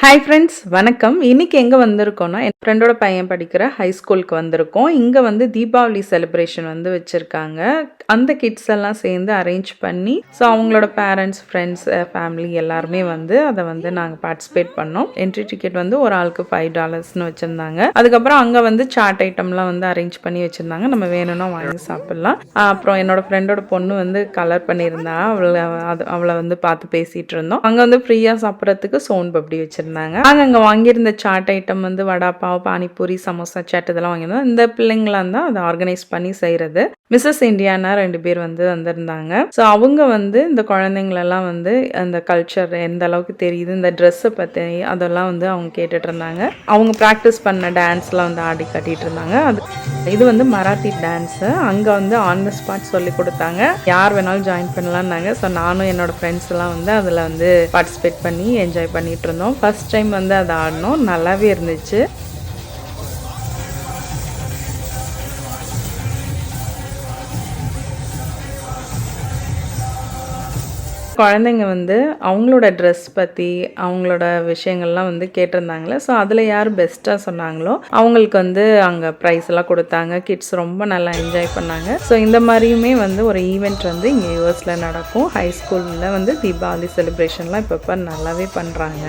Hi friends, வணக்கம். இன்னைக்கு எங்கே வந்திருக்கோன்னா, என் ஃப்ரெண்டோட பையன் படிக்கிற ஹை ஸ்கூலுக்கு வந்திருக்கோம். இங்கே வந்து தீபாவளி செலிப்ரேஷன் வந்து வச்சுருக்காங்க. அந்த கிட்ஸ் எல்லாம் சேர்ந்து அரேஞ்ச் பண்ணி, ஸோ அவங்களோட பேரண்ட்ஸ், ஃப்ரெண்ட்ஸ், ஃபேமிலி எல்லாருமே வந்து அதை வந்து நாங்கள் பார்ட்டிசிபேட் பண்ணோம். என்ட்ரி டிக்கெட் வந்து ஒரு ஆளுக்கு $5 வச்சுருந்தாங்க. அதுக்கப்புறம் அங்கே வந்து சாட் ஐட்டம்லாம் வந்து அரேஞ்ச் பண்ணி வச்சுருந்தாங்க. நம்ம வேணும்னா வாங்கி சாப்பிட்லாம். அப்புறம் என்னோட ஃப்ரெண்டோட பொண்ணு வந்து கலர் பண்ணியிருந்தா, அவளை வந்து பார்த்து பேசிகிட்டு இருந்தோம். அங்கே வந்து ஃப்ரீயாக சாப்பிட்றதுக்கு சோன் பப்டி வச்சுருந்தாங்க. அங்கே வாங்கியிருந்த சாட் ஐட்டம் வந்து வடா பாவ், பானிபூரி, சமோசா சாட் இதெல்லாம் வாங்கியிருந்தோம். இந்த பிள்ளைங்களாம் தான் அதை ஆர்கனைஸ் பண்ணி செய்கிறது. மிஸ்ஸஸ் இந்தியானா 2 பேர் வந்து வந்திருந்தாங்க. ஸோ அவங்க வந்து இந்த குழந்தைங்களெல்லாம் வந்து அந்த கல்ச்சர் எந்த அளவுக்கு தெரியுது, இந்த ட்ரெஸ்ஸை பற்றி அதெல்லாம் வந்து அவங்க கேட்டுட்டு இருந்தாங்க. அவங்க ப்ராக்டிஸ் பண்ண டான்ஸ்லாம் வந்து ஆடி காட்டிட்டு இருந்தாங்க. இது வந்து மராத்தி டான்ஸு. அங்கே வந்து ஆன் த ஸ்பாட் சொல்லி கொடுத்தாங்க. யார் வேணாலும் ஜாயின் பண்ணலான்னாங்க. ஸோ நானும் என்னோட ஃப்ரெண்ட்ஸ் எல்லாம் வந்து அதில் வந்து பார்ட்டிசிபேட் பண்ணி என்ஜாய் பண்ணிட்டு இருந்தோம். ஃபர்ஸ்ட் டைம் வந்து அதை ஆடினோம். நல்லாவே இருந்துச்சு. குழந்தைங்க வந்து அவங்களோட ட்ரெஸ் பற்றி அவங்களோட விஷயங்கள்லாம் வந்து கேட்டிருந்தாங்களே. ஸோ அதில் யார் பெஸ்ட்டாக சொன்னாங்களோ அவங்களுக்கு வந்து அங்கே ப்ரைஸ் எல்லாம் கொடுத்தாங்க. கிட்ஸ் ரொம்ப நல்லா என்ஜாய் பண்ணாங்க. ஸோ இந்த மாதிரியுமே வந்து ஒரு ஈவெண்ட் வந்து இங்கே யூஎஸில் நடக்கும். ஹை ஸ்கூலில் வந்து தீபாவளி செலிப்ரேஷன்லாம் இப்போ நல்லாவே பண்ணுறாங்க.